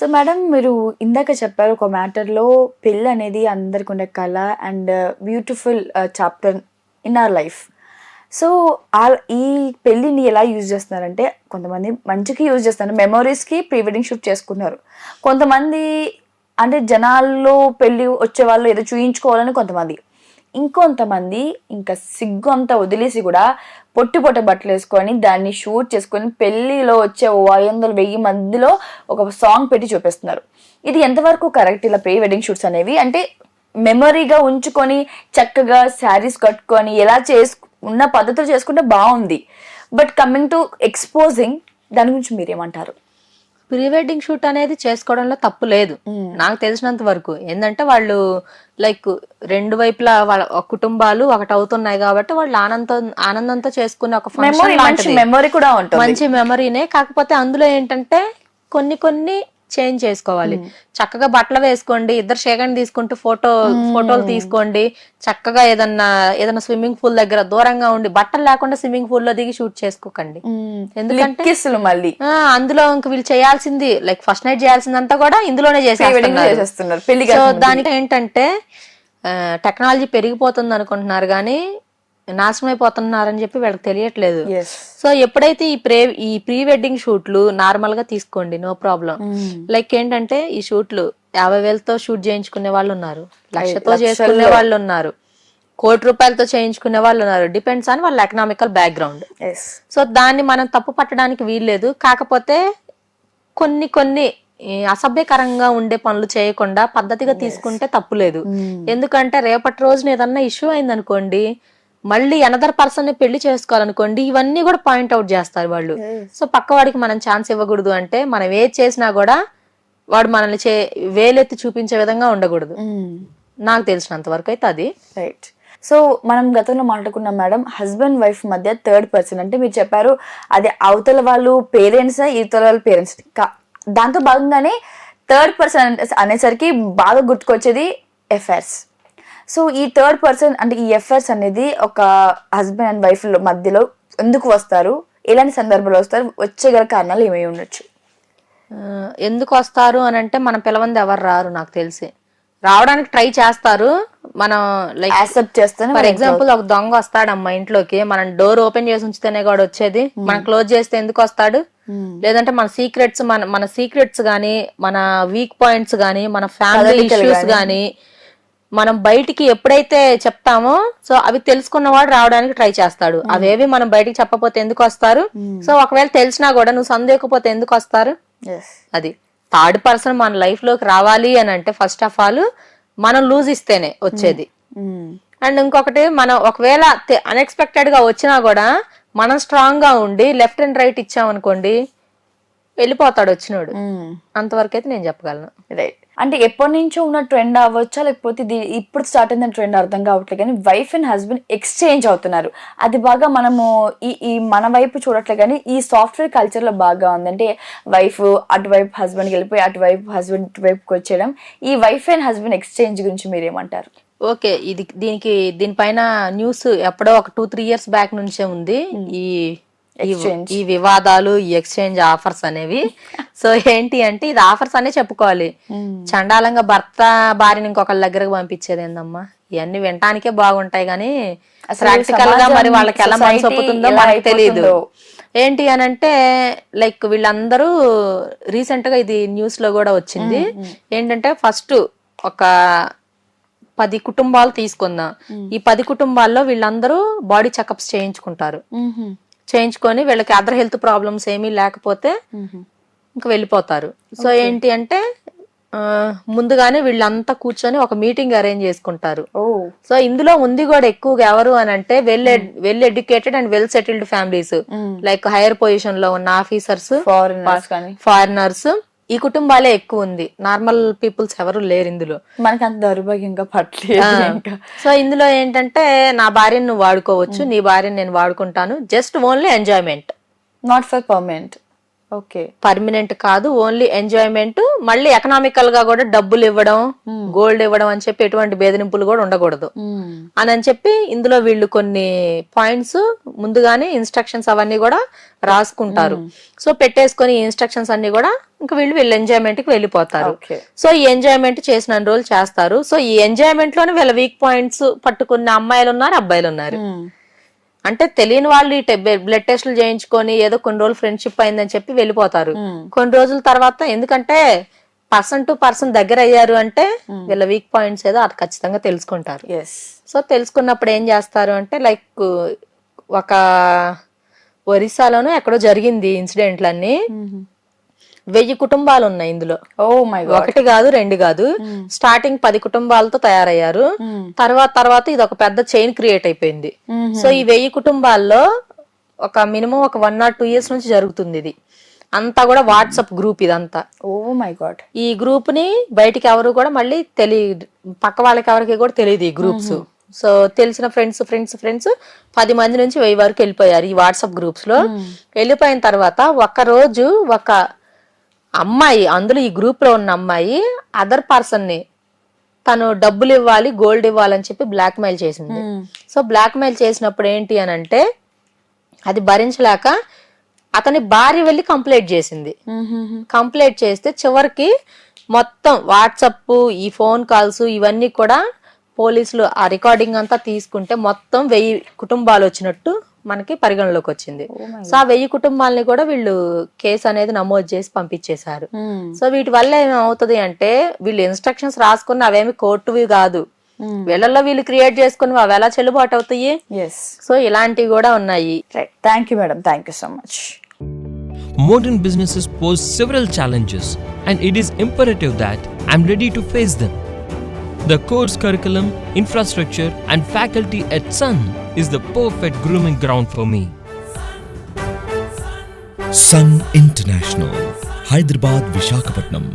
So madam మీరు ఇందాక చెప్పారు ఒక మ్యాటర్లో పెళ్ళి అనేది అందరికి ఉండే కళ and beautiful chapter in our life. So ఈ పెళ్ళిని ఎలా యూజ్ చేస్తున్నారంటే కొంతమంది మంచికి యూజ్ చేస్తున్నారు, మెమొరీస్కి ప్రీ వెడ్డింగ్ షూట్ చేసుకున్నారు. కొంతమంది అంటే జనాల్లో పెళ్ళి వచ్చే వాళ్ళు ఏదో చూయించుకోవాలని కొంతమంది, ఇంకొంతమంది ఇంకా సిగ్గు అంతా వదిలేసి కూడా పొట్టి బట్టలు వేసుకొని దాన్ని షూట్ చేసుకొని పెళ్లిలో వచ్చే 500,000 మధ్యలో ఒక సాంగ్ పెట్టి చూపిస్తున్నారు. ఇది ఎంతవరకు కరెక్ట్ ఇలా ప్రీ వెడ్డింగ్ షూట్స్ అనేవి? అంటే మెమరీగా ఉంచుకొని చక్కగా శారీస్ కట్టుకొని ఎలా ఉన్న పద్ధతులు చేసుకుంటే బాగుంది, బట్ కమింగ్ టు ఎక్స్పోజింగ్ దాని గురించి మీరేమంటారు? ప్రీ వెడ్డింగ్ షూట్ అనేది చేసుకోవడంలో తప్పు లేదు నాకు తెలిసినంత వరకు. ఏంటంటే వాళ్ళు లైక్ రెండు వైపులా వాళ్ళ కుటుంబాలు ఒకటి అవుతున్నాయి కాబట్టి వాళ్ళు ఆనందంతో చేసుకునే ఒక ఫంక్షన్ లాంటిది, మెమరీ కూడా ఉంటుంది, మంచి మెమరీనే. కాకపోతే అందులో ఏంటంటే కొన్ని చేంజ్ చేసుకోవాలి. చక్కగా బట్టలు వేసుకోండి, ఇద్దరు షేకండ్ తీసుకుంటూ ఫోటోలు తీసుకోండి, చక్కగా ఏదన్నా స్విమ్మింగ్ పూల్ దగ్గర దూరంగా ఉండి బట్టలు లేకుండా స్విమ్మింగ్ పూల్ లో దిగి షూట్ చేసుకోకండి. ఎందుకంటే మళ్ళీ అందులో ఇంక వీళ్ళు చేయాల్సింది లైక్ ఫస్ట్ నైట్ చేయాల్సిందంతా కూడా ఇందులోనే చేసేస్తున్నారు. సో దానికి ఏంటంటే టెక్నాలజీ పెరిగిపోతుంది అనుకుంటున్నారు కానీ నాశనం అయిపోతున్నారని చెప్పి వీళ్ళకి తెలియట్లేదు. సో ఎప్పుడైతే ఈ ప్రీ వెడ్డింగ్ షూట్లు నార్మల్ గా తీసుకోండి, నో ప్రాబ్లం. లైక్ ఏంటంటే ఈ షూట్లు 50,000తో షూట్ చేయించుకునే వాళ్ళు ఉన్నారు, 1,00,000తో చేసుకునే వాళ్ళు ఉన్నారు, ₹1,00,00,000 చేయించుకునే వాళ్ళు ఉన్నారు. డిపెండ్స్ ఆన్ వాళ్ళ ఎకనామికల్ బ్యాక్గ్రౌండ్. సో దాన్ని మనం తప్పు పట్టడానికి వీల్లేదు. కాకపోతే కొన్ని అసభ్యకరంగా ఉండే పనులు చేయకుండా పద్ధతిగా తీసుకుంటే తప్పులేదు. ఎందుకంటే రేపటి రోజున ఏదన్నా ఇష్యూ అయిందనుకోండి, మళ్ళీ అనదర్ పర్సన్ ని పెళ్లి చేసుకోవాలనుకోండి, ఇవన్నీ కూడా పాయింట్ అవుట్ చేస్తారు వాళ్ళు. సో పక్కవాడికి మనం ఛాన్స్ ఇవ్వకూడదు. అంటే మనం ఏది చేసినా కూడా వాడు మనల్ని వేలెత్తి చూపించే విధంగా ఉండకూడదు. నాకు తెలిసినంత వరకు అయితే అది రైట్. సో మనం గతంలో మాట్లాడుకున్నాం మేడం, హస్బెండ్ వైఫ్ మధ్య థర్డ్ పర్సన్ అంటే మీరు చెప్పారు అది అవతల వాళ్ళు పేరెంట్స్, ఇవతల వాళ్ళ పేరెంట్స్. దాంతో భాగంగానే థర్డ్ పర్సన్ అనేసరికి బాగా గుర్తుకొచ్చేది ఎఫైర్స్. సో ఈ థర్డ్ పర్సన్ అంటే ఈ ఎఫైర్స్ అనేది ఒక హస్బెండ్ అండ్ వైఫ్ మధ్యలో ఎందుకు వస్తారు, ఎలాంటి సందర్భాలు వస్తారు, వచ్చేగల కారణాలు ఏమై ఉండొచ్చు? ఎందుకు వస్తారు అని అంటే మనం పిలవంది ఎవరు రారు. నాకు తెలిసి రావడానికి ట్రై చేస్తారు, మనం లైక్ యాక్సెప్ట్ చేస్తాను. ఫర్ ఎగ్జాంపుల్ ఒక దొంగ వస్తాడమ్మా ఇంట్లోకి, మనం డోర్ ఓపెన్ చేసి ఉంచితేనే కూడా వచ్చేది, మనం క్లోజ్ చేస్తే ఎందుకు వస్తాడు? లేదంటే మన సీక్రెట్స్ గానీ, మన వీక్ పాయింట్స్ గానీ, మన ఫ్యామిలీ ఇష్యూస్ గానీ మనం బయటికి ఎప్పుడైతే చెప్తామో సో అవి తెలుసుకున్నవాడు రావడానికి ట్రై చేస్తాడు. అవేవి మనం బయటికి చెప్పకపోతే ఎందుకు వస్తారు? సో ఒకవేళ తెలిసినా కూడా నువ్వు సందేహకపోతే ఎందుకు వస్తారు? అది థర్డ్ పర్సన్ మన లైఫ్ లోకి రావాలి అని అంటే ఫస్ట్ ఆఫ్ ఆల్ మనం లూజ్ ఇస్తేనే వచ్చేది. అండ్ ఇంకొకటి, మనం ఒకవేళ అన్ఎక్స్పెక్టెడ్ గా వచ్చినా కూడా మనం స్ట్రాంగ్ గా ఉండి లెఫ్ట్ అండ్ రైట్ ఇచ్చామనుకోండి, వెళ్ళిపోతాడు వచ్చినోడు. అంతవరకు అయితే నేను చెప్పగలను. రైట్. అంటే ఎప్పటి నుంచో ఉన్న ట్రెండ్ అవ్వచ్చా, లేకపోతే ఇది ఇప్పుడు స్టార్ట్ అయిన ట్రెండ్ అర్థం కావట్లేదు కానీ వైఫ్ అండ్ హస్బెండ్ ఎక్స్చేంజ్ అవుతున్నారు, అది బాగా మనము ఈ మన వైపు చూడట్లేదు కానీ ఈ సాఫ్ట్వేర్ కల్చర్ లో బాగా ఉంది. అంటే వైఫ్ అటువైపు హస్బెండ్కి వెళ్ళిపోయి అటువైపు హస్బెండ్ ఇటువైపుకి వచ్చేయడం. ఈ వైఫ్ అండ్ హస్బెండ్ ఎక్స్చేంజ్ గురించి మీరేమంటారు? ఓకే, దీనిపైన న్యూస్ ఎప్పుడో ఒక 2-3 years బ్యాక్ నుంచే ఉంది ఈ వివాదాలు, ఈ ఎక్స్చేంజ్ ఆఫర్స్ అనేవి. సో ఏంటి అంటే ఇది ఆఫర్స్ అనే చెప్పుకోవాలి. చండాలంగా భర్త భార్యని ఇంకొకళ్ళ దగ్గరకు పంపించేది ఏందమ్మా? ఇవన్నీ వినటానికే బాగుంటాయి కానీ ప్రాక్టికల్ గా మరి వాళ్ళకి ఎలా మనసు ఒప్పుతుందో మనకు తెలియదు. ఏంటి అని అంటే లైక్ వీళ్ళందరూ రీసెంట్ గా ఇది న్యూస్ లో కూడా వచ్చింది. ఏంటంటే ఫస్ట్ ఒక 10 కుటుంబాలు తీసుకుందాం. ఈ 10 కుటుంబాల్లో వీళ్ళందరూ బాడీ చెకప్స్ చేయించుకొని వీళ్ళకి అదర్ హెల్త్ ప్రాబ్లమ్స్ ఏమీ లేకపోతే ఇంకా వెళ్ళిపోతారు. సో ఏంటి అంటే ముందుగానే వీళ్ళంతా కూర్చొని ఒక మీటింగ్ అరేంజ్ చేసుకుంటారు. సో ఇందులో ఉంది కూడా ఎక్కువగా ఎవరు అని అంటే well educated and well settled families, like higher position లో ఉన్న ఆఫీసర్స్, ఫారినర్స్, ఈ కుటుంబాలే ఎక్కువ ఉంది. నార్మల్ పీపుల్స్ ఎవరు లేరు ఇందులో. మనకి అంత దౌర్భాగ్యంగా పట్టలేదు. సో ఇందులో ఏంటంటే నా భార్యను నువ్వు వాడుకోవచ్చు, నీ భార్యను నేను వాడుకుంటాను, just only enjoyment, not for permanent. Okay. Permanent కాదు, ఓన్లీ ఎంజాయ్మెంట్. మళ్ళీ ఎకనామికల్ గా కూడా డబ్బులు ఇవ్వడం, గోల్డ్ ఇవ్వడం అని చెప్పి ఎటువంటి బెదిరింపులు కూడా ఉండకూడదు అని చెప్పి ఇందులో వీళ్ళు కొన్ని పాయింట్స్ ముందుగానే ఇన్స్ట్రక్షన్స్ అవన్నీ కూడా రాసుకుంటారు. సో పెట్టేసుకొని ఇన్స్ట్రక్షన్స్ అన్ని కూడా ఇంకా వీళ్ళు ఎంజాయ్మెంట్ కి వెళ్ళిపోతారు. సో ఈ ఎంజాయ్మెంట్ చేసిన రోజులు చేస్తారు. సో ఈ ఎంజాయ్మెంట్ లోనే వీళ్ళ వీక్ పాయింట్స్ పట్టుకున్న అమ్మాయిలు ఉన్నారు, అబ్బాయిలు ఉన్నారు. అంటే తెలియని వాళ్ళు బ్లడ్ టెస్టులు చేయించుకొని ఏదో కొన్ని రోజులు ఫ్రెండ్షిప్ అయిందని చెప్పి వెళ్ళిపోతారు. కొన్ని రోజుల తర్వాత ఎందుకంటే పర్సన్ టు పర్సన్ దగ్గర అయ్యారు అంటే వీళ్ళ వీక్ పాయింట్స్ ఏదో అది ఖచ్చితంగా తెలుసుకుంటారు. సో తెలుసుకున్నప్పుడు ఏం చేస్తారు అంటే లైక్ ఒక ఒరిస్సాలోనూ ఎక్కడో జరిగింది ఇన్సిడెంట్లన్నీ. 1000 కుటుంబాలు ఉన్నాయి ఇందులో. ఒకటి కాదు, 2 కాదు. స్టార్టింగ్ 10 కుటుంబాలతో తయారయ్యారు. తర్వాత ఇది ఒక పెద్ద చైన్ క్రియేట్ అయిపోయింది. సో ఈ 1000 కుటుంబాల్లో ఒక మినిమం ఒక 1 or 2 years నుంచి జరుగుతుంది. ఇది అంతా కూడా వాట్సాప్ గ్రూప్ ఇదంతా. ఈ గ్రూప్ ని బయటికి ఎవరు కూడా మళ్ళీ తెలియదు, పక్క వాళ్ళకి ఎవరికి కూడా తెలియదు ఈ గ్రూప్స్. సో తెలిసిన ఫ్రెండ్స్ 10 మంది నుంచి 1000 వరకు వెళ్ళిపోయారు ఈ వాట్సాప్ గ్రూప్స్ లో. వెళ్ళిపోయిన తర్వాత ఒక రోజు ఒక అమ్మాయి, అందులో ఈ గ్రూప్ లో ఉన్న అమ్మాయి అదర్ పర్సన్ ని తను డబ్బులు ఇవ్వాలి, గోల్డ్ ఇవ్వాలని చెప్పి బ్లాక్ మెయిల్ చేసింది. సో బ్లాక్ మెయిల్ చేసినప్పుడు ఏంటి అని అంటే అది భరించలేక అతని భార్య వెళ్ళి కంప్లైంట్ చేసింది. కంప్లైంట్ చేస్తే చివరికి మొత్తం వాట్సాప్, ఈ ఫోన్ కాల్స్ ఇవన్నీ కూడా పోలీసులు ఆ రికార్డింగ్ అంతా తీసుకుంటే మొత్తం 1000 కుటుంబాలు వచ్చినట్టు మనకి పరిగణలోకి వచ్చింది. సో ఆ 1000 కుటుంబాలని కూడా వీళ్ళు కేసు అనేది నమోదు చేసి పంపించేశారు. సో వీటి వల్ల ఏమవుతుంది అంటే వీళ్ళు ఇన్స్ట్రక్షన్స్ రాసుకున్న అవేమి కోర్టువి కాదు, వీళ్ళల్లో వీళ్ళు క్రియేట్ చేసుకుని అవి ఎలా చెల్లుబాటు అవుతాయి. సో ఇలాంటివి కూడా ఉన్నాయి. Thank you madam, thank you so much. Modern businesses pose several challenges and it is imperative that I'm ready to face them. The course curriculum, infrastructure and faculty at Sun is the perfect grooming ground for me. Sun International, Hyderabad, Visakhapatnam.